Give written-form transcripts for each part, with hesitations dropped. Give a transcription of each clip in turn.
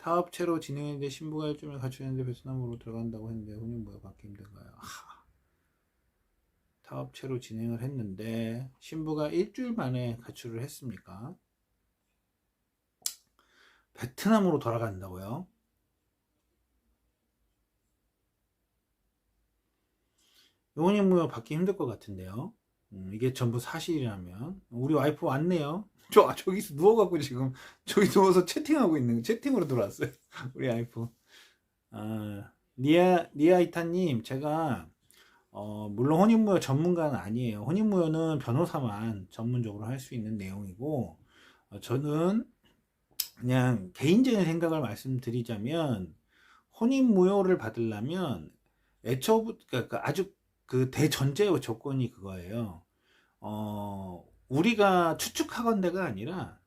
타업체로 진행했는데 신부가 일주일 갖추는데 베트남으로 들어간다고 했는데 혼인 뭐야 받기 힘든가요? 타업체로 진행을 했는데 신부가 일주일 만에 가출을 했습니까? 베트남으로 돌아간다고요? 혼인무효 받기 힘들 것 같은데요. 이게 전부 사실이라면 우리 와이프 왔네요. 저기서 누워갖고 지금 저기 누워서 채팅하고 있는 채팅으로 들어왔어요. 우리 와이프. 니아이타님, 제가 물론 혼인무효 전문가는 아니에요. 혼인무효는 변호사만 전문적으로 할 수 있는 내용이고, 저는 그냥 개인적인 생각을 말씀드리자면, 혼인무효를 받으려면 애초부터 그러니까 아주 그 대전제의 조건이 그거예요. 우리가 추측하건대가 아니라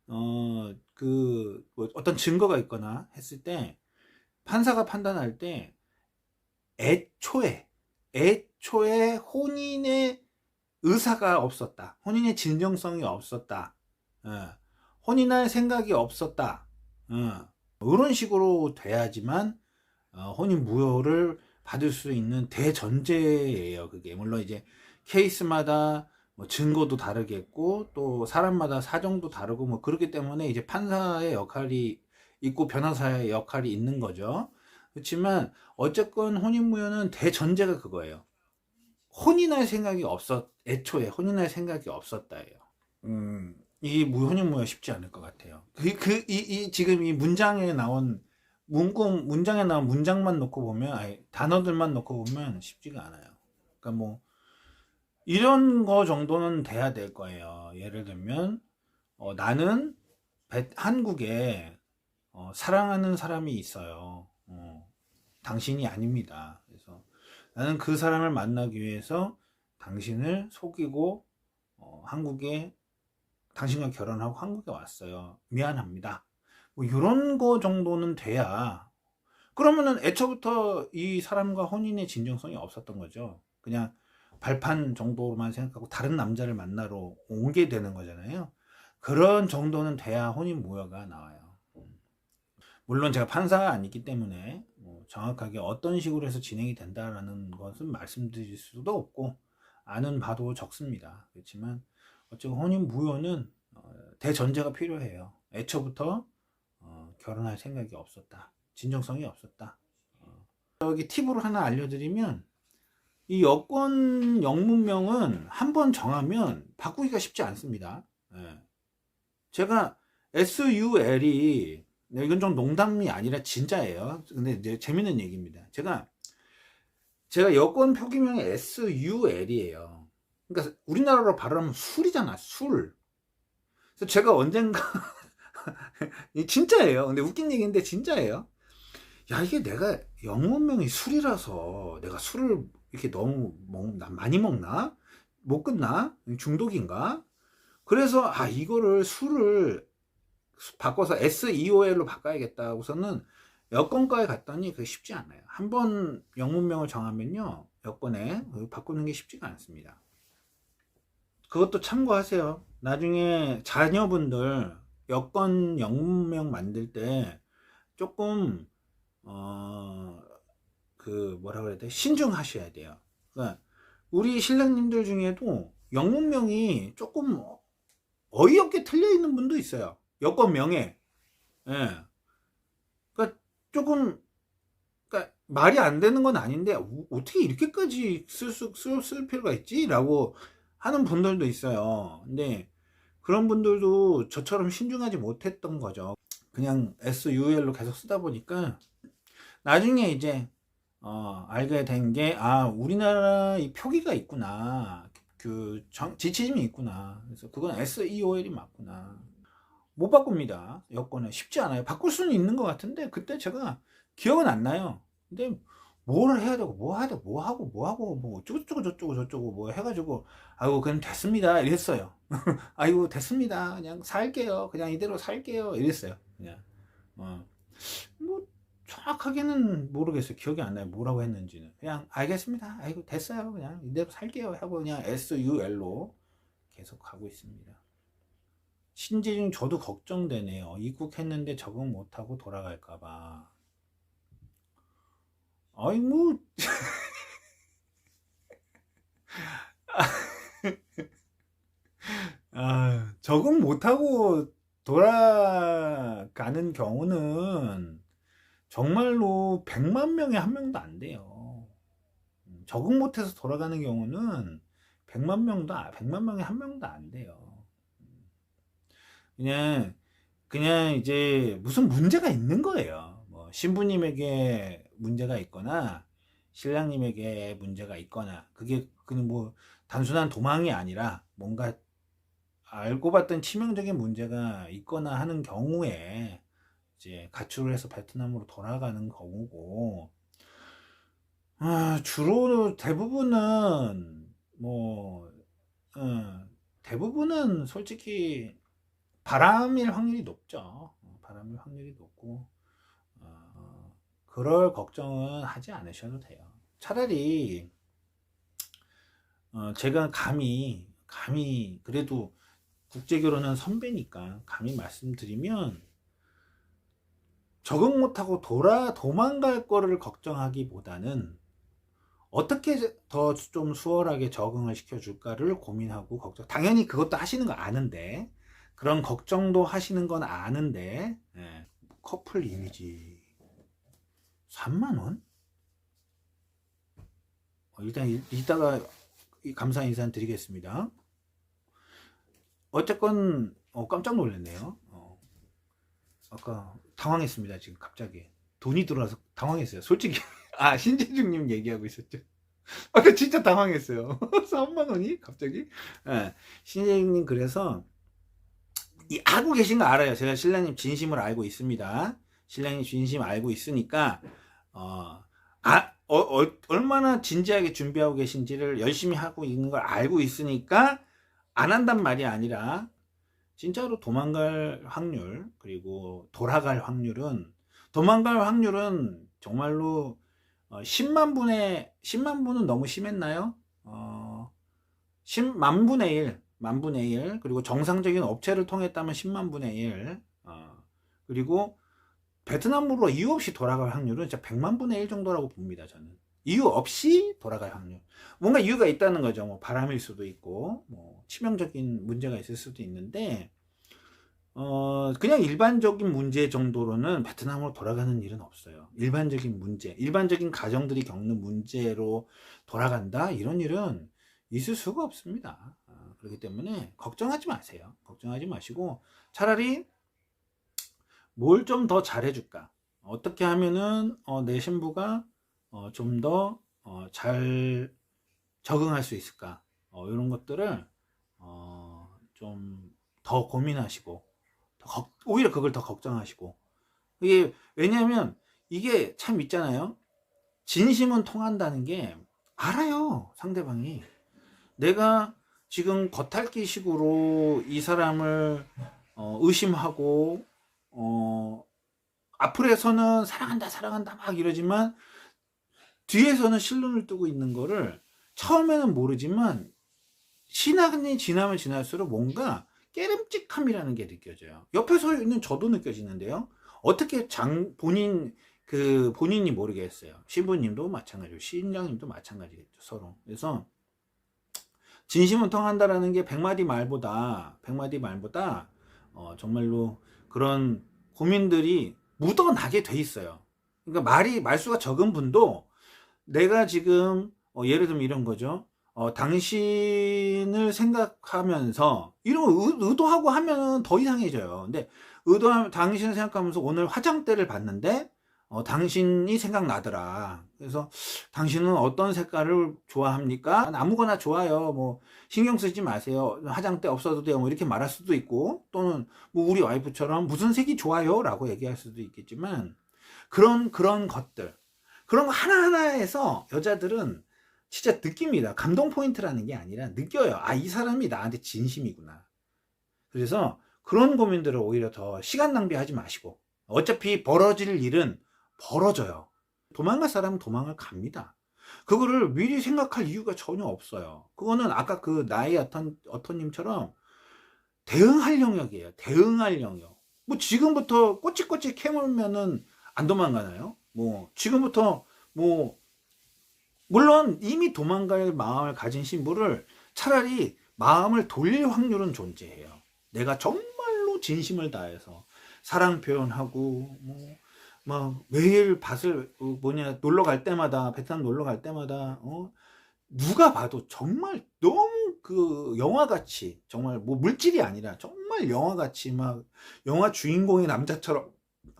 뭐 어떤 증거가 있거나 했을 때 판사가 판단할 때 애초에 혼인의 의사가 없었다. 혼인의 진정성이 없었다. 혼인할 생각이 없었다. 이런 식으로 돼야지만 혼인 무효를 받을 수 있는 대전제예요. 그게 물론 이제 케이스마다 뭐 증거도 다르겠고 또 사람마다 사정도 다르고 뭐 그렇기 때문에 이제 판사의 역할이 있고 변호사의 역할이 있는 거죠. 그렇지만 어쨌건 혼인무효는 대전제가 그거예요. 혼인할 생각이 애초에 혼인할 생각이 없었다예요. 이 혼인무효 쉽지 않을 것 같아요. 지금 이 문장에 나온 문장에 나온 문장만 놓고 보면, 아니, 단어들만 놓고 보면 쉽지가 않아요. 그러니까 뭐, 이런 거 정도는 돼야 될 거예요. 예를 들면, 나는 한국에 사랑하는 사람이 있어요. 당신이 아닙니다. 그래서 나는 그 사람을 만나기 위해서 당신을 속이고 한국에 당신과 결혼하고 한국에 왔어요. 미안합니다. 뭐 이런 거 정도는 돼야 그러면은 애초부터 이 사람과 혼인의 진정성이 없었던 거죠. 그냥 발판 정도로만 생각하고 다른 남자를 만나러 오게 되는 거잖아요. 그런 정도는 돼야 혼인 무효가 나와요. 물론 제가 판사가 아니기 때문에 뭐 정확하게 어떤 식으로 해서 진행이 된다라는 것은 말씀드릴 수도 없고 아는 바도 적습니다. 그렇지만 어쨌든 혼인 무효는 대전제가 필요해요. 애초부터 결혼할 생각이 없었다. 진정성이 없었다. 여기 팁으로 하나 알려드리면 이 여권 영문명은 한번 정하면 바꾸기가 쉽지 않습니다. 제가 SUL이 이건 좀 농담이 아니라 진짜예요. 근데 이제 재밌는 얘기입니다. 제가 여권 표기명이 SUL이에요. 그러니까 우리나라로 발음하면 술이잖아, 술. 그래서 제가 언젠가 진짜예요. 근데 웃긴 얘기인데 진짜예요. 야, 이게 내가 영문명이 술이라서 내가 술을 이렇게 너무 많이 먹나? 못 끊나? 중독인가? 그래서 이거를 술을 바꿔서 SEOL로 바꿔야겠다. 우선은 여권과에 갔더니 그게 쉽지 않아요. 한번 영문명을 정하면요, 여권에 바꾸는 게 쉽지가 않습니다. 그것도 참고하세요. 나중에 자녀분들 여권 영문명 만들 때 조금 뭐라 그래야 돼? 신중하셔야 돼요. 그러니까 우리 신랑님들 중에도 영문명이 조금 어이없게 틀려 있는 분도 있어요. 여권명에. 예. 그러니까 조금, 그러니까 말이 안 되는 건 아닌데 어떻게 이렇게까지 쓸 필요가 있지? 라고 하는 분들도 있어요. 근데 그런 분들도 저처럼 신중하지 못했던 거죠. 그냥 SUL로 계속 쓰다 보니까 나중에 이제 알게 된 게 우리나라 이 표기가 있구나. 지침이 있구나. 그래서 그건 SEOL이 맞구나. 못 바꿉니다. 여권은 쉽지 않아요. 바꿀 수는 있는 것 같은데 그때 제가 기억은 안 나요. 근데 뭘 해야 되고 뭐 해야 되고 뭐 하고 뭐 어쩌고 저쩌고 뭐 해가지고 아이고 그냥 됐습니다 이랬어요. 아이고 됐습니다. 그냥 살게요. 그냥 이대로 살게요 이랬어요. 그냥 뭐 정확하게는 모르겠어요. 기억이 안 나요. 뭐라고 했는지는. 그냥 알겠습니다. 아이고 됐어요. 그냥 이대로 살게요 하고 그냥 SUL로 계속 가고 있습니다. 신재중 저도 걱정되네요. 입국했는데 적응 못하고 돌아갈까봐. 아이 뭐 적응 못하고 돌아가는 경우는 정말로 100만 명에 한 명도 안 돼요. 적응 못해서 돌아가는 경우는 100만 명에 한 명도 안 돼요. 그냥 이제 무슨 문제가 있는 거예요. 뭐 신부님에게 문제가 있거나 신랑님에게 문제가 있거나, 그게 그냥 뭐 단순한 도망이 아니라 뭔가 알고 봤던 치명적인 문제가 있거나 하는 경우에 이제 가출을 해서 베트남으로 돌아가는 경우고, 주로 대부분은 뭐 대부분은 솔직히 바람일 확률이 높죠. 바람일 확률이 높고, 그럴 걱정은 하지 않으셔도 돼요. 차라리 제가 감히 그래도 국제결혼은 선배니까 감히 말씀드리면, 적응 못하고 도망갈 거를 걱정하기보다는 어떻게 더 좀 수월하게 적응을 시켜줄까를 고민하고 걱정. 당연히 그것도 하시는 거 아는데, 그런 걱정도 하시는 건 아는데, 예. 커플 이미지 3만원? 일단 이따가 감사 인사 드리겠습니다. 어쨌건 깜짝 놀랐네요. 아까 당황했습니다. 지금 갑자기 돈이 들어와서 당황했어요. 솔직히. 신재중님 얘기하고 있었죠. 아까 진짜 당황했어요. 3만 원이 갑자기. 예. 신재중님, 그래서 알고 계신 거 알아요. 제가 신랑님 진심을 알고 있습니다. 신랑님 진심 알고 있으니까 얼마나 진지하게 준비하고 계신지를 열심히 하고 있는 걸 알고 있으니까 안 한단 말이 아니라, 진짜로 도망갈 확률, 그리고 돌아갈 확률은, 도망갈 확률은 정말로 10만 분은 너무 심했나요? 10만 분의 1, 만 분의 1, 그리고 정상적인 업체를 통했다면 10만 분의 1, 그리고 베트남으로 이유 없이 돌아갈 확률은 진짜 100만 분의 1 정도라고 봅니다. 저는 이유 없이 돌아갈 확률, 뭔가 이유가 있다는 거죠. 뭐 바람일 수도 있고, 뭐 치명적인 문제가 있을 수도 있는데, 그냥 일반적인 문제 정도로는 베트남으로 돌아가는 일은 없어요. 일반적인 문제, 일반적인 가정들이 겪는 문제로 돌아간다, 이런 일은 있을 수가 없습니다. 그렇기 때문에 걱정하지 마세요. 걱정하지 마시고, 차라리 뭘 좀 더 잘해줄까, 어떻게 하면은 내 신부가 좀 더 잘 적응할 수 있을까, 이런 것들을 좀 더 고민하시고, 오히려 그걸 더 걱정하시고. 이게 왜냐하면 이게 참 있잖아요. 진심은 통한다는 게 알아요, 상대방이. 내가 지금 겉핥기식으로 이 사람을 의심하고, 앞으로서는 사랑한다 막 이러지만 뒤에서는 실눈을 뜨고 있는 거를 처음에는 모르지만, 시간이 지나면 지날수록 뭔가 깨름직함이라는 게 느껴져요. 옆에 서 있는 저도 느껴지는데요. 어떻게 본인이 모르겠어요. 신부님도 마찬가지고 신랑님도 마찬가지겠죠, 서로. 그래서 진심은 통한다라는 게 100마디 말보다 정말로 그런 고민들이 묻어나게 돼 있어요. 그러니까 말수가 적은 분도 내가 지금 예를 들면 이런 거죠. 당신을 생각하면서, 이런 의도하고 하면 더 이상해져요. 근데 당신을 생각하면서 오늘 화장대를 봤는데 당신이 생각나더라. 그래서 당신은 어떤 색깔을 좋아합니까? 아무거나 좋아요. 뭐 신경 쓰지 마세요. 화장대 없어도 돼요. 뭐 이렇게 말할 수도 있고, 또는 뭐 우리 와이프처럼 무슨 색이 좋아요? 라고 얘기할 수도 있겠지만, 그런 것들, 그런 거 하나하나에서 여자들은 진짜 느낍니다. 감동 포인트라는 게 아니라 느껴요. 이 사람이 나한테 진심이구나. 그래서 그런 고민들을 오히려 더 시간 낭비하지 마시고, 어차피 벌어질 일은 벌어져요. 도망갈 사람은 도망을 갑니다. 그거를 미리 생각할 이유가 전혀 없어요. 그거는 아까 그 나의 어터님처럼 대응할 영역이에요. 대응할 영역. 뭐 지금부터 꼬치꼬치 캐물면은 안 도망가나요? 뭐 지금부터 뭐 물론 이미 도망갈 마음을 가진 신부를 차라리 마음을 돌릴 확률은 존재해요. 내가 정말로 진심을 다해서 사랑 표현하고 막 매일 밭을 놀러 갈 때마다 베트남 놀러 갈 때마다 누가 봐도 정말 너무 그 영화같이 정말 뭐 물질이 아니라 정말 영화같이 막 영화 주인공의 남자처럼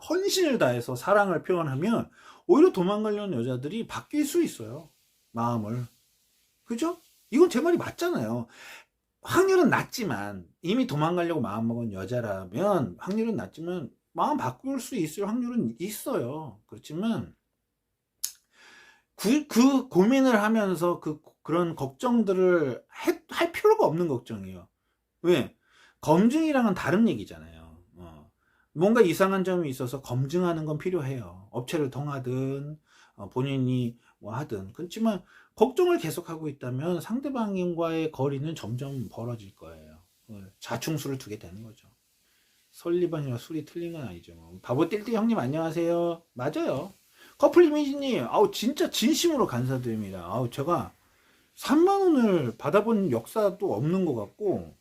헌신을 다해서 사랑을 표현하면 오히려 도망가려는 여자들이 바뀔 수 있어요. 마음을. 그죠? 이건 제 말이 맞잖아요. 확률은 낮지만 이미 도망가려고 마음먹은 여자라면 확률은 낮지만 마음 바꿀 수 있을 확률은 있어요. 그렇지만 그 고민을 하면서 그런 걱정들을 할 필요가 없는 걱정이에요. 왜? 검증이랑은 다른 얘기잖아요. 뭔가 이상한 점이 있어서 검증하는 건 필요해요. 업체를 통하든 본인이 뭐 하든. 그렇지만 걱정을 계속하고 있다면 상대방과의 거리는 점점 벌어질 거예요. 자충수를 두게 되는 거죠. 설리반이랑 술이 틀린 건 아니죠. 바보 띨띨 형님 안녕하세요. 맞아요. 커플 이미지님, 아우 진짜 진심으로 감사드립니다. 아우 제가 3만 원을 받아본 역사도 없는 것 같고,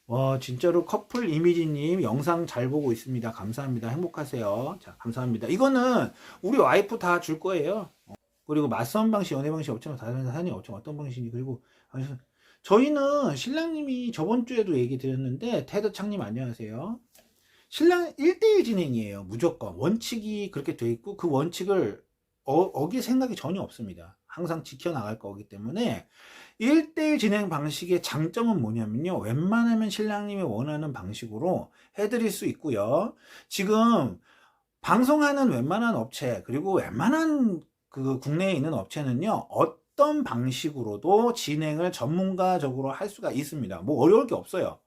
와 진짜로 커플 이미지님 영상 잘 보고 있습니다. 감사합니다. 행복하세요. 자 감사합니다. 이거는 우리 와이프 다 줄 거예요. 그리고 맞선 방식, 연애 방식 없지만 다른 사람이 없지만 어떤 방식이 그리고 저희는 신랑님이 저번 주에도 얘기 드렸는데 테드 창님 안녕하세요. 신랑 1대1 진행이에요. 무조건 원칙이 그렇게 돼 있고 그 원칙을 어길 생각이 전혀 없습니다. 항상 지켜나갈 거기 때문에 1대1 진행 방식의 장점은 뭐냐면요, 웬만하면 신랑님이 원하는 방식으로 해드릴 수 있고요. 지금 방송하는 웬만한 업체 그리고 웬만한 그 국내에 있는 업체는요 어떤 방식으로도 진행을 전문가적으로 할 수가 있습니다. 뭐 어려울 게 없어요.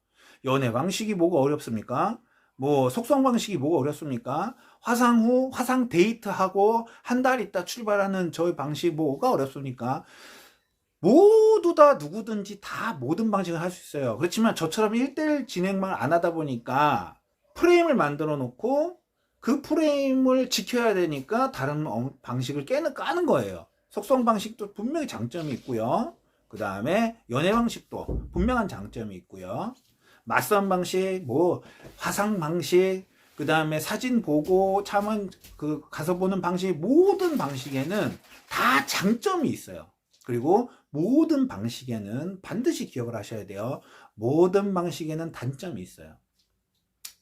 연애 방식이 뭐가 어렵습니까? 뭐 속성 방식이 뭐가 어렵습니까? 화상 후 화상 데이트하고 한 달 있다 출발하는 저희 방식 뭐가 어렵습니까? 모두 다 누구든지 다 모든 방식을 할 수 있어요. 그렇지만 저처럼 1대1 진행만 안 하다 보니까 프레임을 만들어 놓고 그 프레임을 지켜야 되니까 다른 방식을 까는 거예요. 속성 방식도 분명히 장점이 있고요. 그 다음에 연애 방식도 분명한 장점이 있고요. 맞선 방식, 뭐 화상 방식, 그 다음에 사진 보고 참은 가서 보는 방식, 모든 방식에는 다 장점이 있어요. 그리고 모든 방식에는 반드시 기억을 하셔야 돼요. 모든 방식에는 단점이 있어요.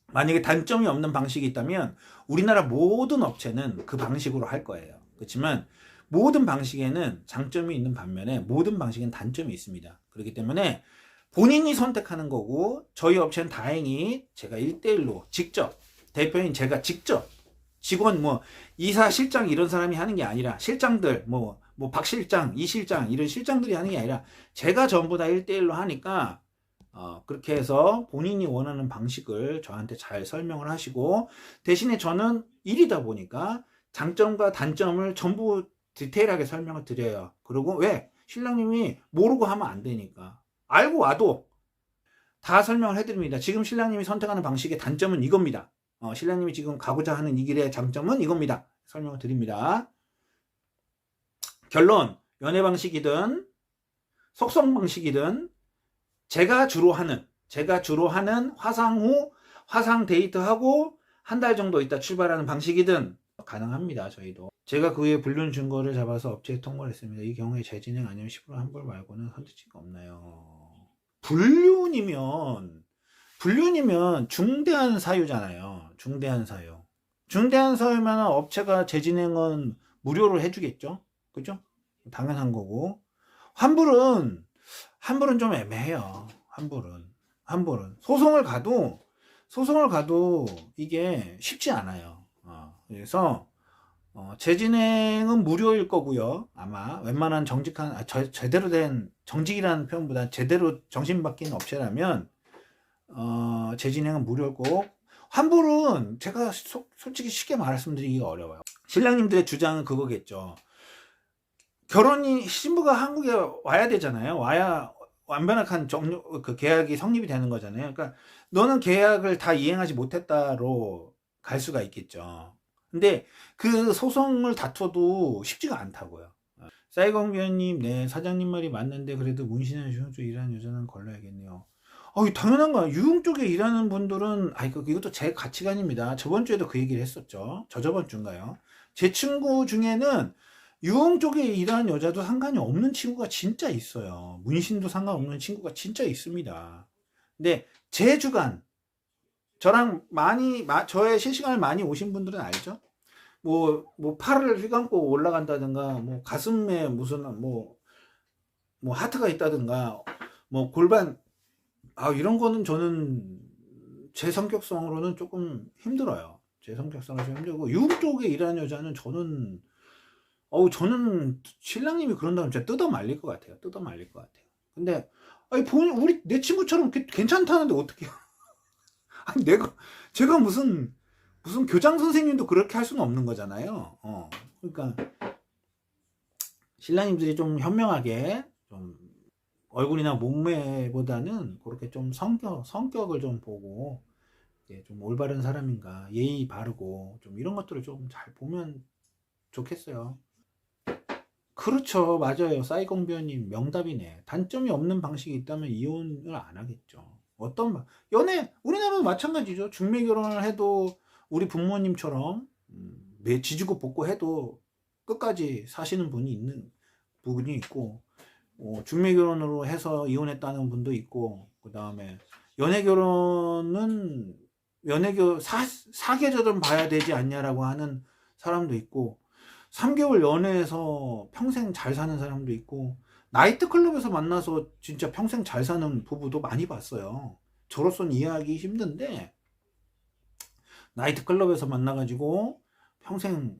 만약에 단점이 없는 방식이 있다면 우리나라 모든 업체는 그 방식으로 할 거예요. 그렇지만 모든 방식에는 장점이 있는 반면에 모든 방식엔 단점이 있습니다. 그렇기 때문에 본인이 선택하는 거고, 저희 업체는 다행히 제가 1대1로 직접 대표인 제가 직접 직원 뭐 이사 실장 이런 사람이 하는 게 아니라 실장들 뭐 박 실장, 이 실장 이런 실장들이 하는 게 아니라 제가 전부 다 1대1로 하니까 그렇게 해서 본인이 원하는 방식을 저한테 잘 설명을 하시고, 대신에 저는 일이다 보니까 장점과 단점을 전부 디테일하게 설명을 드려요. 그리고 왜? 신랑님이 모르고 하면 안 되니까. 알고 와도 다 설명을 해드립니다. 지금 신랑님이 선택하는 방식의 단점은 이겁니다. 신랑님이 지금 가고자 하는 이 길의 장점은 이겁니다. 설명을 드립니다. 결론, 연애 방식이든 속성 방식이든 제가 주로 하는 화상 후 화상 데이트하고 한 달 정도 있다 출발하는 방식이든 가능합니다. 저희도 제가 그 후에 불륜 증거를 잡아서 업체에 통보를 했습니다. 이 경우에 재진행 아니면 10% 환불 말고는 선택지가 없나요? 불륜이면 중대한 사유잖아요. 중대한 사유면 업체가 재진행은 무료로 해주겠죠. 그죠? 당연한 거고, 환불은 좀 애매해요. 환불은 소송을 가도 이게 쉽지 않아요. 그래서 재진행은 무료일 거고요. 아마 웬만한 정직한 제대로 된, 정직이라는 표현보다 제대로 정신 바뀐 업체라면 재진행은 무료일 거고, 환불은 제가 솔직히 쉽게 말씀드리기가 어려워요. 신랑님들의 주장은 그거겠죠. 신부가 한국에 와야 되잖아요. 와야 완벽한 그 계약이 성립이 되는 거잖아요. 그러니까 너는 계약을 다 이행하지 못했다로 갈 수가 있겠죠. 근데 그 소송을 다퉈도 쉽지가 않다고요. 사이공변님, 네, 사장님 말이 맞는데 그래도 문신이나 유흥 쪽 일하는 여자는 걸러야겠네요. 당연한 거야. 유흥 쪽에 일하는 분들은, 이것도 제 가치관입니다. 저번 주에도 그 얘기를 했었죠. 저번 주인가요? 제 친구 중에는 유흥 쪽에 일하는 여자도 상관이 없는 친구가 진짜 있어요. 문신도 상관없는 친구가 진짜 있습니다. 근데 제 주간, 저의 실시간을 많이 오신 분들은 알죠? 팔을 휘감고 올라간다든가, 가슴에 무슨, 하트가 있다든가, 골반, 이런 거는 저는 제 성격성으로는 조금 힘들어요. 제 성격성으로 좀 힘들고, 유흥 쪽에 일하는 여자는 저는 신랑님이 그런다면 진짜 뜯어 말릴 것 같아요. 뜯어 말릴 것 같아요. 근데, 내 친구처럼 괜찮다는데 어떡해요? 제가 무슨 교장 선생님도 그렇게 할 수는 없는 거잖아요. 그러니까 신랑님들이 좀 현명하게 좀 얼굴이나 몸매보다는 그렇게 좀 성격을 좀 보고 좀 올바른 사람인가, 예의 바르고 좀 이런 것들을 좀 잘 보면 좋겠어요. 그렇죠. 맞아요. 싸이공변님 명답이네. 단점이 없는 방식이 있다면 이혼을 안 하겠죠. 우리나라도 마찬가지죠. 중매 결혼을 해도 우리 부모님처럼 지지고 볶고 해도 끝까지 사시는 분이 있는 부분이 있고, 중매 결혼으로 해서 이혼했다는 분도 있고, 그 다음에 연애 결혼은 사계절은 봐야 되지 않냐라고 하는 사람도 있고, 3개월 연애해서 평생 잘 사는 사람도 있고, 나이트클럽에서 만나서 진짜 평생 잘 사는 부부도 많이 봤어요. 저로서는 이해하기 힘든데, 나이트클럽에서 만나가지고 평생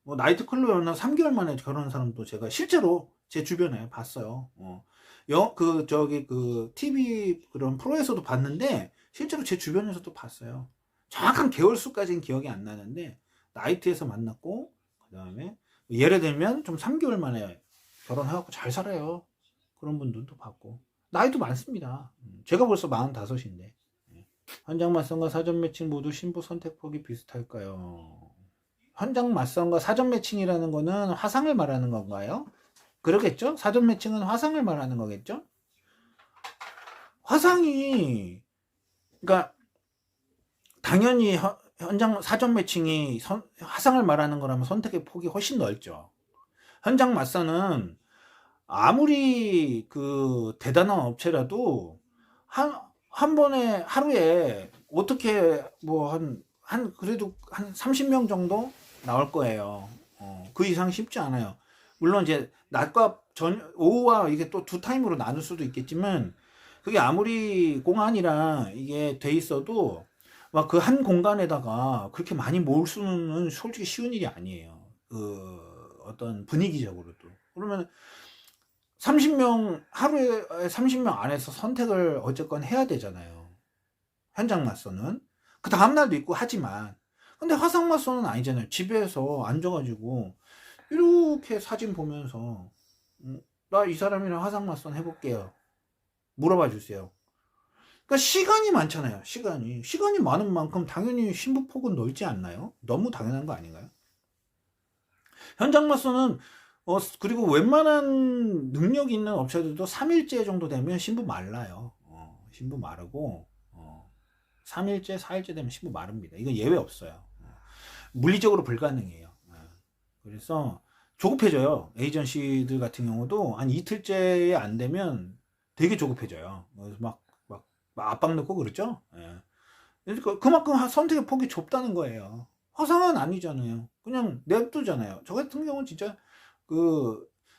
나이트클럽에 만나 3개월 만에 결혼한 사람도 제가 실제로 제 주변에 봤어요. TV 그런 프로에서도 봤는데, 실제로 제 주변에서도 봤어요. 정확한 개월 수까지는 기억이 안 나는데, 나이트에서 만났고, 그 다음에 예를 들면 좀 3개월 만에 결혼해갖고 잘 살아요. 그런 분들도 봤고, 나이도 많습니다. 제가 벌써 45인데. 현장 맞선과 사전 매칭 모두 신부 선택폭이 비슷할까요? 현장 맞선과 사전 매칭이라는 거는 화상을 말하는 건가요? 그러겠죠? 사전 매칭은 화상을 말하는 거겠죠? 그러니까 당연히 현장 사전 매칭이 화상을 말하는 거라면 선택의 폭이 훨씬 넓죠. 현장 맞선은 아무리 그 대단한 업체라도 한 번에 하루에 어떻게 그래도 한 30명 정도 나올 거예요. 그 이상 쉽지 않아요. 물론 이제 낮과 오후와 이게 또 두 타임으로 나눌 수도 있겠지만, 그게 아무리 공안이랑 이게 돼 있어도 막 그 한 공간에다가 그렇게 많이 모을 수는 솔직히 쉬운 일이 아니에요. 어떤 분위기적으로도. 그러면 30명, 하루에 30명 안에서 선택을 어쨌건 해야 되잖아요. 현장 맞선은. 그 다음날도 있고 하지만. 근데 화상 맞선은 아니잖아요. 집에서 앉아가지고 이렇게 사진 보면서 나 이 사람이랑 화상 맞선 해볼게요. 물어봐 주세요. 그러니까 시간이 많잖아요. 시간이 많은 만큼 당연히 신부 폭은 넓지 않나요? 너무 당연한 거 아닌가요? 현장 맞선은 그리고 웬만한 능력 있는 업체들도 3일째 정도 되면 신부 말라요. 신부 마르고 3일째, 4일째 되면 신부 마릅니다. 이건 예외 없어요. 물리적으로 불가능해요. 그래서 조급해져요. 에이전시들 같은 경우도 한 이틀째에 안 되면 되게 조급해져요. 그래서 막 압박 넣고 그렇죠. 그러니까 그만큼 선택의 폭이 좁다는 거예요. 화상은 아니잖아요. 그냥 냅두잖아요. 저 같은 경우는 진짜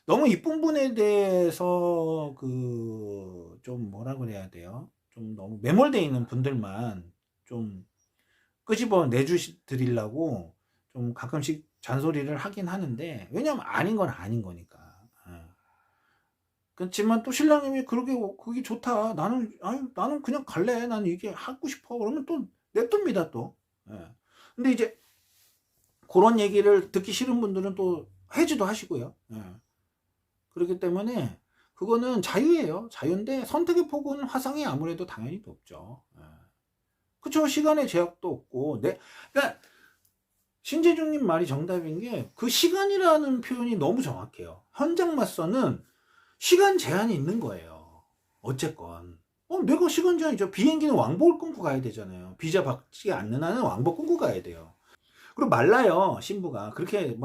너무 이쁜 분에 대해서 좀 뭐라 그래야 돼요? 좀 너무 매몰되어 있는 분들만 좀 끄집어 내주드리려고 좀 가끔씩 잔소리를 하긴 하는데, 왜냐면 아닌 건 아닌 거니까. 그렇지만 또 신랑님이 그게 좋다. 나는 그냥 갈래. 나는 이게 하고 싶어. 그러면 또 냅둡니다, 또. 근데 이제 그런 얘기를 듣기 싫은 분들은 또 해지도 하시고요. 그렇기 때문에 그거는 자유예요. 자유인데 선택의 폭은 화상이 아무래도 당연히 높죠. 그쵸. 시간의 제약도 없고. 그러니까 신재중님 말이 정답인 게 그 시간이라는 표현이 너무 정확해요. 현장 맞서는 시간 제한이 있는 거예요. 어쨌건. 내가 시간 제한이죠. 비행기는 왕복을 끊고 가야 되잖아요. 비자 받지 않는 한은 왕복 끊고 가야 돼요. 그리고 말라요, 신부가. 그렇게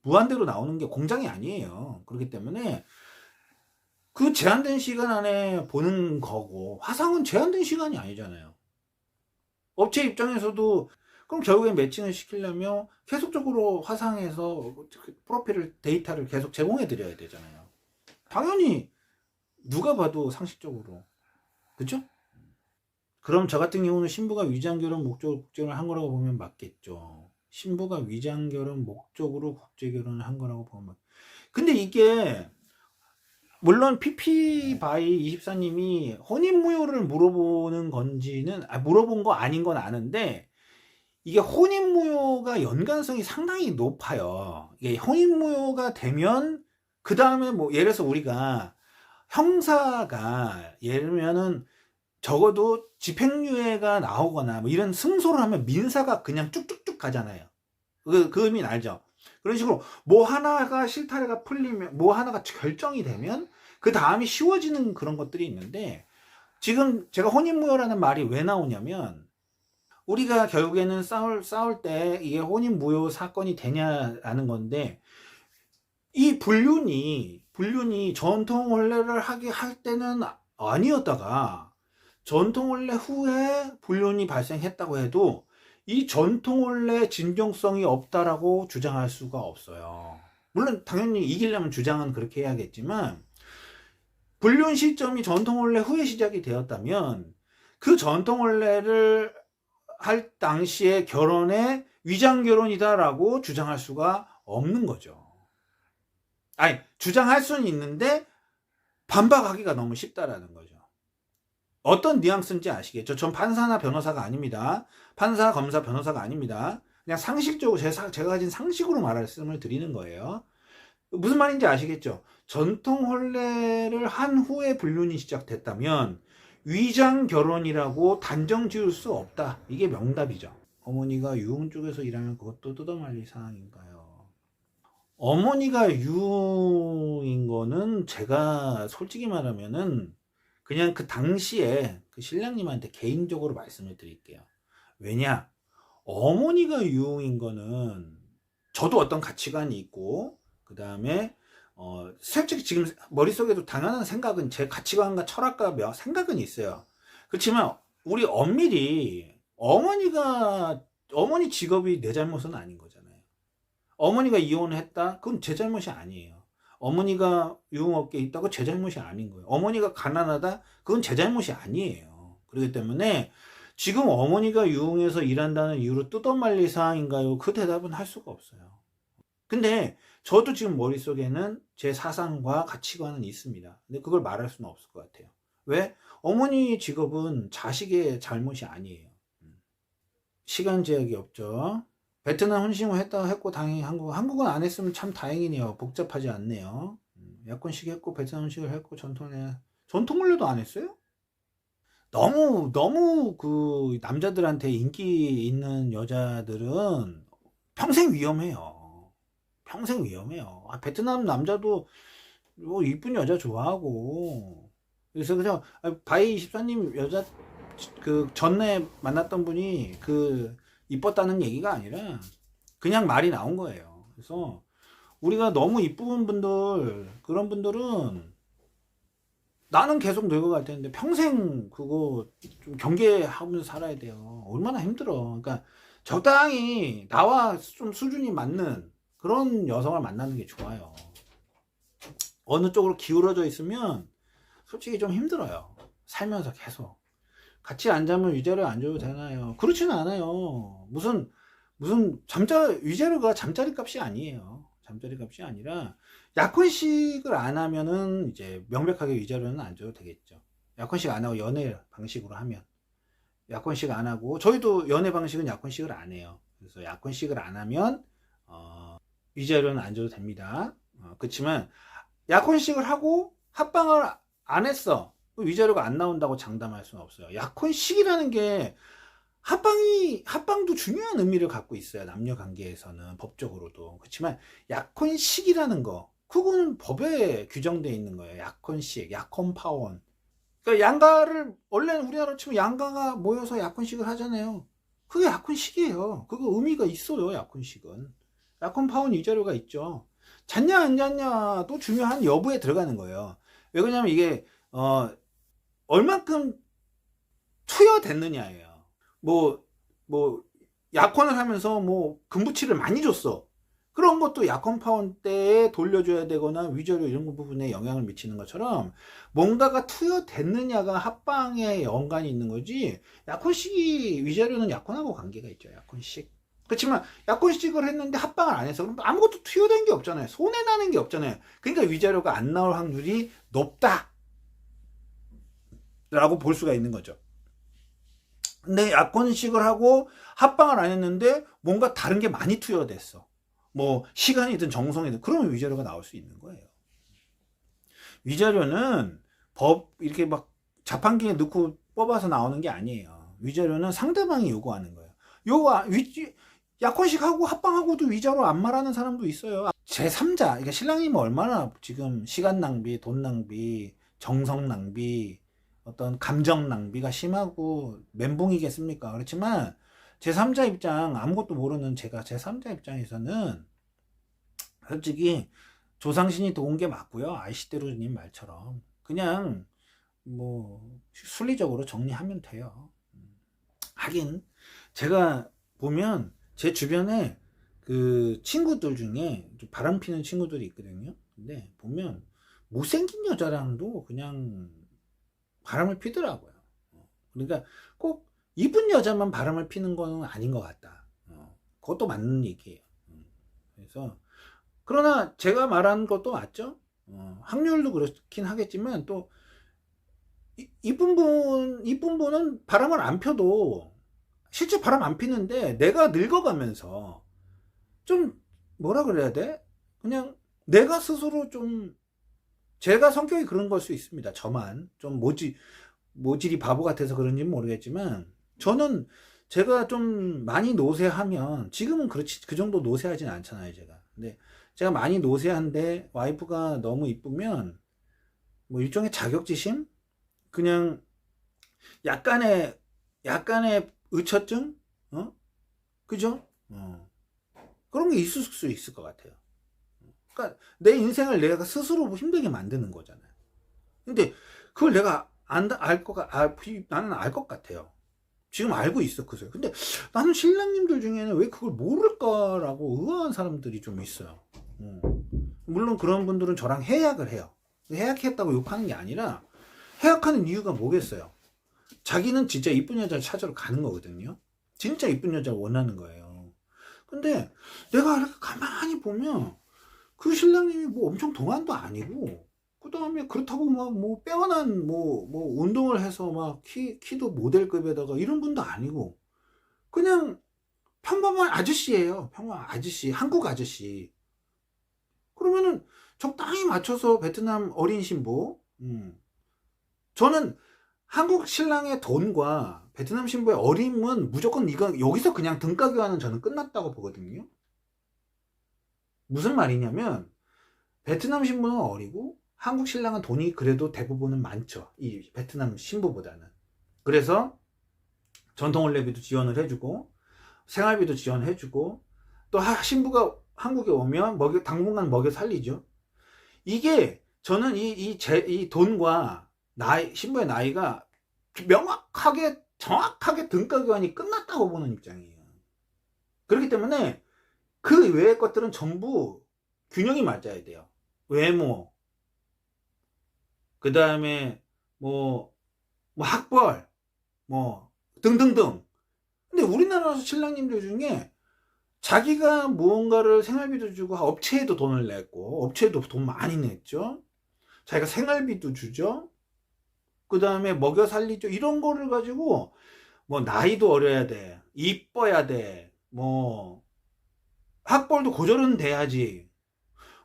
무한대로 나오는 게 공장이 아니에요. 그렇기 때문에 그 제한된 시간 안에 보는 거고, 화상은 제한된 시간이 아니잖아요. 업체 입장에서도 그럼 결국엔 매칭을 시키려면 계속적으로 화상에서 프로필을, 데이터를 계속 제공해 드려야 되잖아요. 당연히 누가 봐도 상식적으로. 그죠? 그럼 저 같은 경우는 신부가 위장결혼 목적으로 국제결혼을 한 거라고 보면 맞겠죠. 신부가 위장결혼 목적으로 국제결혼을 한 거라고 보면 근데 이게 물론 PP by 24님이 혼인무효를 물어보는 건지는 물어본 거 아닌 건 아는데, 이게 혼인무효가 연관성이 상당히 높아요. 이게 혼인무효가 되면 그 다음에 예를 들어서 우리가 형사가 예를 들면은 적어도 집행유예가 나오거나 이런 승소를 하면 민사가 그냥 쭉쭉쭉 가잖아요. 그 의미는 알죠? 그런 식으로 하나가 실타래가 풀리면, 하나가 결정이 되면 그 다음이 쉬워지는 그런 것들이 있는데, 지금 제가 혼인무효라는 말이 왜 나오냐면, 우리가 결국에는 싸울 때 이게 혼인무효 사건이 되냐라는 건데, 이 불륜이 전통혼례를 할 때는 아니었다가 전통혼례 후에 불륜이 발생했다고 해도 이 전통혼례 진정성이 없다라고 주장할 수가 없어요. 물론 당연히 이기려면 주장은 그렇게 해야겠지만, 불륜 시점이 전통혼례 후에 시작이 되었다면 그 전통혼례를 할 당시의 결혼에 위장결혼이다라고 주장할 수가 없는 거죠. 아니, 주장할 수는 있는데 반박하기가 너무 쉽다라는 거죠. 어떤 뉘앙스인지 아시겠죠? 전 판사나 변호사가 아닙니다. 판사, 검사, 변호사가 아닙니다. 그냥 상식적으로 제가 가진 상식으로 말씀을 드리는 거예요. 무슨 말인지 아시겠죠? 전통 혼례를 한 후에 불륜이 시작됐다면 위장 결혼이라고 단정 지을 수 없다. 이게 명답이죠. 어머니가 유흥 쪽에서 일하면 그것도 뜯어말릴 상황인가요? 어머니가 유흥인 거는 제가 솔직히 말하면은 그냥 그 당시에 그 신랑님한테 개인적으로 말씀을 드릴게요. 왜냐? 어머니가 유흥인 거는 저도 어떤 가치관이 있고, 그 다음에 솔직히 지금 머릿속에도 당연한 생각은, 제 가치관과 철학과 생각은 있어요. 그렇지만 우리 엄밀히 어머니 직업이 내 잘못은 아닌 거잖아요. 어머니가 이혼을 했다? 그건 제 잘못이 아니에요. 어머니가 유흥업계에 있다고 제 잘못이 아닌 거예요. 어머니가 가난하다? 그건 제 잘못이 아니에요. 그렇기 때문에 지금 어머니가 유흥에서 일한다는 이유로 뜯어말릴 사항인가요? 그 대답은 할 수가 없어요. 근데 저도 지금 머릿속에는 제 사상과 가치관은 있습니다. 근데 그걸 말할 수는 없을 것 같아요. 왜? 어머니 직업은 자식의 잘못이 아니에요. 시간 제약이 없죠. 베트남 혼신고 했고 당연히 한국은 안 했으면 참 다행이네요. 복잡하지 않네요. 약혼식 했고 베트남 혼식을 했고 전통혼례도 안 했어요? 너무 그 남자들한테 인기 있는 여자들은 평생 위험해요. 평생 위험해요. 베트남 남자도 이쁜 여자 좋아하고. 그래서 그냥 바이 24님 여자 그 전에 만났던 분이 이뻤다는 얘기가 아니라 그냥 말이 나온 거예요. 그래서 우리가 너무 이쁜 분들, 그런 분들은 나는 계속 늙어갈 텐데 평생 그거 좀 경계하면서 살아야 돼요. 얼마나 힘들어. 그러니까 적당히 나와 좀 수준이 맞는 그런 여성을 만나는 게 좋아요. 어느 쪽으로 기울어져 있으면 솔직히 좀 힘들어요. 살면서 계속. 같이 안 자면 위자료 안 줘도 되나요? 그렇지는 않아요. 무슨 위자료가 잠자리 값이 아니에요. 잠자리 값이 아니라 약혼식을 안 하면은 이제 명백하게 위자료는 안 줘도 되겠죠. 약혼식 안 하고 연애 방식으로 하면, 약혼식 안 하고, 저희도 연애 방식은 약혼식을 안 해요. 그래서 약혼식을 안 하면 위자료는 안 줘도 됩니다. 그렇지만 약혼식을 하고 합방을 안 했어. 위자료가 안 나온다고 장담할 수는 없어요. 약혼식이라는 게 합방도 중요한 의미를 갖고 있어요. 남녀 관계에서는 법적으로도. 그렇지만 약혼식이라는 거, 그거는 법에 규정되어 있는 거예요. 약혼식, 약혼파원. 그러니까 양가를, 원래는 우리나라로 치면 양가가 모여서 약혼식을 하잖아요. 그게 약혼식이에요. 그거 의미가 있어요. 약혼식은. 약혼파원 위자료가 있죠. 잤냐 안 잤냐도 중요한 여부에 들어가는 거예요. 왜 그러냐면 이게 얼만큼 투여됐느냐예요. 뭐, 뭐, 약혼을 하면서 뭐, 금부치를 많이 줬어. 그런 것도 약혼 파원 때에 돌려줘야 되거나 위자료 이런 부분에 영향을 미치는 것처럼 뭔가가 투여됐느냐가 합방에 연관이 있는 거지, 약혼식이 위자료는 약혼하고 관계가 있죠. 약혼식. 그렇지만 약혼식을 했는데 합방을 안 해서 그럼 아무것도 투여된 게 없잖아요. 손해나는 게 없잖아요. 그러니까 위자료가 안 나올 확률이 높다 라고 볼 수가 있는 거죠. 근데 약혼식을 하고 합방을 안 했는데 뭔가 다른 게 많이 투여됐어. 뭐 시간이든 정성이든, 그러면 위자료가 나올 수 있는 거예요. 위자료는 법 이렇게 막 자판기에 넣고 뽑아서 나오는 게 아니에요. 위자료는 상대방이 요구하는 거예요. 약혼식 하고 합방하고도 위자료 안 말하는 사람도 있어요. 제3자, 그러니까 신랑님은 얼마나 지금 시간 낭비, 돈 낭비, 정성 낭비, 어떤 감정 낭비가 심하고 멘붕이겠습니까? 그렇지만 제3자 입장, 아무것도 모르는 제가 제3자 입장에서는 솔직히 조상신이 도운 게 맞고요. 아이시대로님 말처럼 그냥 뭐 순리적으로 정리하면 돼요. 하긴 제가 보면 제 주변에 그 친구들 중에 좀 바람 피는 친구들이 있거든요. 근데 보면 못생긴 여자랑도 그냥 바람을 피더라고요. 그러니까 꼭 이쁜 여자만 바람을 피는 건 아닌 것 같다. 그것도 맞는 얘기예요. 그래서 그러나 제가 말한 것도 맞죠. 확률도 그렇긴 하겠지만 또 이쁜 분은 바람을 안 펴도 실제 바람 안 피는데 내가 늙어가면서 좀 뭐라 그래야 돼? 그냥 내가 스스로 좀, 제가 성격이 그런 걸 수 있습니다. 저만 좀 모질이 바보 같아서 그런지 모르겠지만 저는 제가 좀 많이 노쇠하면, 지금은 그렇지 그 정도 노쇠하진 않잖아요 제가. 근데 제가 많이 노쇠한데 와이프가 너무 이쁘면 뭐 일종의 자격지심, 그냥 약간의 의처증, 그죠? 그런 게 있을 수 있을 것 같아요. 그러니까 내 인생을 내가 스스로 힘들게 만드는 거잖아요. 근데 그걸 내가 나는 알 것 같아요. 지금 알고 있어, 그죠? 근데 나는 신랑님들 중에는 왜 그걸 모를까라고 의아한 사람들이 좀 있어요. 물론 그런 분들은 저랑 해약을 해요. 해약했다고 욕하는 게 아니라, 해약하는 이유가 뭐겠어요? 자기는 진짜 이쁜 여자를 찾으러 가는 거거든요. 진짜 이쁜 여자를 원하는 거예요. 근데 내가 이렇게 가만히 보면 그 신랑님이 뭐 엄청 동안도 아니고, 그 다음에 그렇다고 막 뭐 빼어난 뭐 운동을 해서 막 키도 모델급에다가 이런 분도 아니고, 그냥 평범한 아저씨예요. 평범한 아저씨, 한국 아저씨. 그러면은 적당히 맞춰서 베트남 어린 신부, 저는 한국 신랑의 돈과 베트남 신부의 어림은 무조건 이거 여기서 그냥 등가 교환은 저는 끝났다고 보거든요. 무슨 말이냐면 베트남 신부는 어리고 한국 신랑은 돈이 그래도 대부분은 많죠. 이 베트남 신부보다는. 그래서 전통혼례비도 지원을 해주고 생활비도 지원해주고, 또 신부가 한국에 오면 당분간 먹여 살리죠. 이게 저는 이 돈과 신부의 나이가 정확하게 등가 교환이 끝났다고 보는 입장이에요. 그렇기 때문에 그 외의 것들은 전부 균형이 맞아야 돼요. 외모, 그 다음에 뭐 학벌, 뭐 등등등. 근데 우리나라 신랑님들 중에 자기가 무언가를 생활비도 주고 업체에도 돈을 냈고, 업체에도 돈 많이 냈죠. 자기가 생활비도 주죠. 그 다음에 먹여 살리죠. 이런 거를 가지고 뭐 나이도 어려야 돼, 이뻐야 돼, 뭐 학벌도 고졸은 돼야지.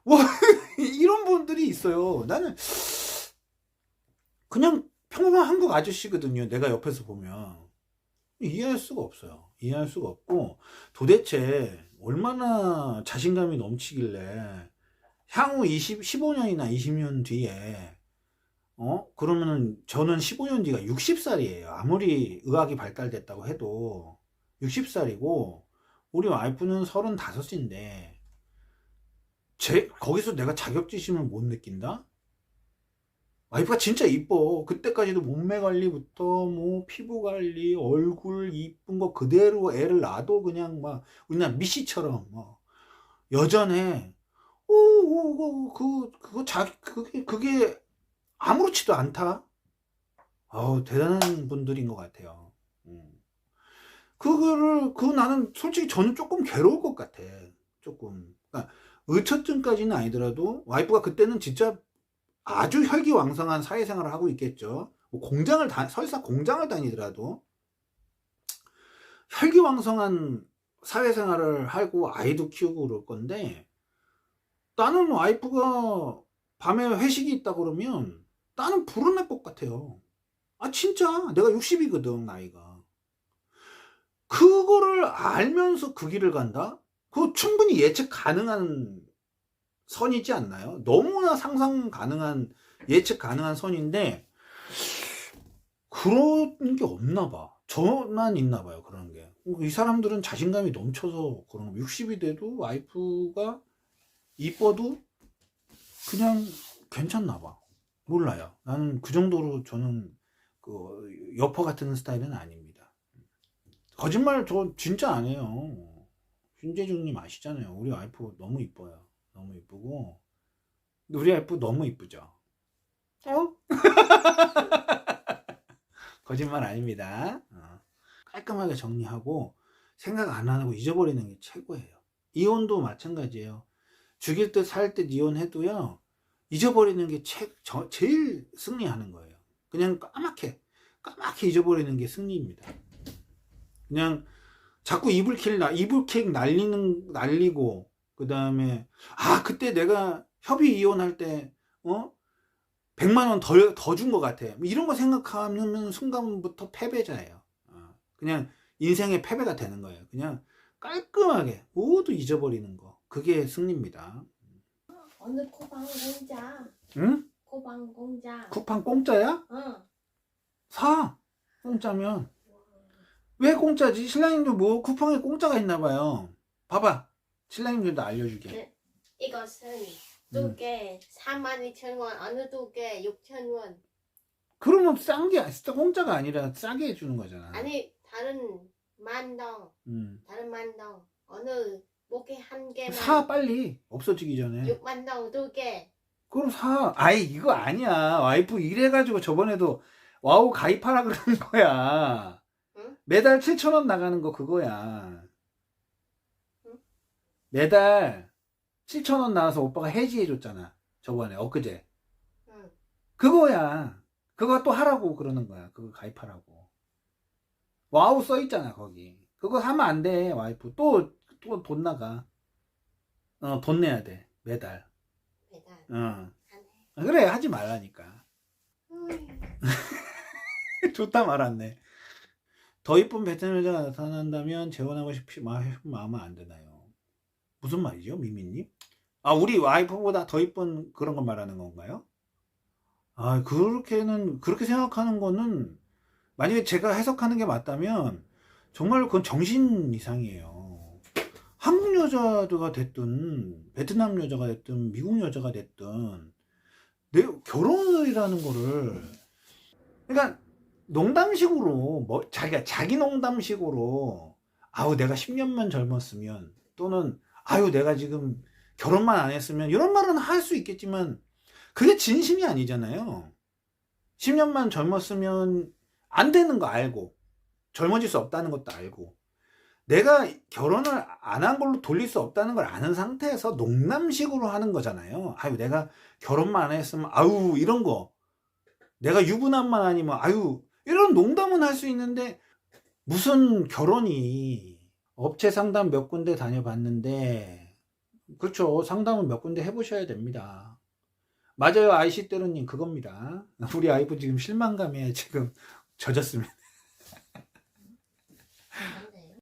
뭐 이런 분들이 있어요. 나는 그냥 평범한 한국 아저씨거든요. 내가 옆에서 보면 이해할 수가 없어요. 이해할 수가 없고, 도대체 얼마나 자신감이 넘치길래 향후 15년이나 20년 뒤에 그러면은 저는 15년 뒤가 60살이에요. 아무리 의학이 발달됐다고 해도 60살이고 우리 와이프는 35인데 거기서 내가 자격지심을 못 느낀다? 와이프가 진짜 이뻐. 그때까지도 몸매 관리부터 뭐 피부 관리, 얼굴 이쁜 거 그대로 애를 낳아도 그냥 막 우리나라 미씨처럼 여전해. 그게 아무렇지도 않다. 대단한 분들인 것 같아요. 나는 솔직히 저는 조금 괴로울 것 같아. 조금. 그러니까 의처증까지는 아니더라도 와이프가 그때는 진짜 아주 혈기왕성한 사회생활을 하고 있겠죠. 뭐 설사 공장을 다니더라도 혈기왕성한 사회생활을 하고 아이도 키우고 그럴 건데, 나는 와이프가 밤에 회식이 있다 그러면 나는 불어날 것 같아요. 진짜 내가 60이거든 나이가. 그거를 알면서 그 길을 간다? 그거 충분히 예측 가능한 선이지 않나요? 너무나 상상 가능한, 예측 가능한 선인데 그런 게 없나 봐. 저만 있나 봐요, 그런 게. 이 사람들은 자신감이 넘쳐서 그런 거. 60이 돼도 와이프가 이뻐도 그냥 괜찮나 봐. 몰라요. 나는 그 정도로 저는 그 여포 같은 스타일은 아닙니다. 거짓말 저 진짜 안 해요. 신재중님 아시잖아요. 우리 와이프 너무 이뻐요. 너무 이쁘고 우리 와이프 너무 이쁘죠. 거짓말 아닙니다. 깔끔하게 정리하고 생각 안 하고 잊어버리는 게 최고예요. 이혼도 마찬가지예요. 죽일 듯 살 듯 이혼해도요, 잊어버리는 게 제일 승리하는 거예요. 그냥 까맣게 잊어버리는 게 승리입니다. 그냥 자꾸 이불킥 날리고, 그 다음에 그때 내가 협의 이혼할 때 100만원 더 준 것 같아, 이런 거 생각하면 순간부터 패배자예요. 그냥 인생의 패배가 되는 거예요. 그냥 깔끔하게 모두 잊어버리는 거, 그게 승리입니다. 오늘 쿠팡 공짜. 응? 쿠팡 공짜. 쿠팡 공짜야? 응. 사. 공짜면. 왜 공짜지? 신랑님도 뭐 쿠팡에 공짜가 있나 봐요. 봐봐. 신랑님들도 알려주게. 네. 이것은 두 개 42,000원, 어느 두 개 6,000원. 그러면 싼 게 공짜가 아니라 싸게 해주는 거잖아. 아니 다른 만동. 다른 만동. 어느 목에 한 개만. 사, 빨리 없어지기 전에. 6만동 두 개. 그럼 사. 이거 아니야. 와이프 이래가지고 저번에도 와우 가입하라 그러는 거야. 응? 매달 7,000원 나가는 거 그거야. 응? 매달 7,000원 나와서 오빠가 해지해줬잖아. 저번에 엊그제. 응. 그거야. 그거 또 하라고 그러는 거야. 그거 가입하라고. 와우 써있잖아 거기. 그거 하면 안 돼. 와이프 또 돈 나가. 돈 내야 돼 매달. 안 해. 그래, 하지 말라니까. 좋다 말았네. 더 이쁜 베트남 여자가 나타난다면 재혼하고 싶은 마음은 안 드나요? 무슨 말이죠, 미미님? 우리 와이프보다 더 이쁜 그런 거 말하는 건가요? 그렇게 생각하는 거는, 만약에 제가 해석하는 게 맞다면 정말 그건 정신 이상이에요. 한국 여자가 됐든 베트남 여자가 됐든 미국 여자가 됐든 내 결혼이라는 거를, 그러니까 농담식으로 자기 농담식으로 내가 10년만 젊었으면, 또는 내가 지금 결혼만 안 했으면, 이런 말은 할 수 있겠지만 그게 진심이 아니잖아요. 10년만 젊었으면 안 되는 거 알고, 젊어질 수 없다는 것도 알고, 내가 결혼을 안 한 걸로 돌릴 수 없다는 걸 아는 상태에서 농담식으로 하는 거잖아요. 내가 결혼만 안 했으면 이런 거, 내가 유부남만 아니면 이런 농담은 할 수 있는데, 무슨 결혼이, 업체 상담 몇 군데 다녀봤는데 그렇죠. 상담은 몇 군데 해보셔야 됩니다. 맞아요. 아이시떼로님 그겁니다. 우리 아이프 지금 실망감에 지금 젖었습니다.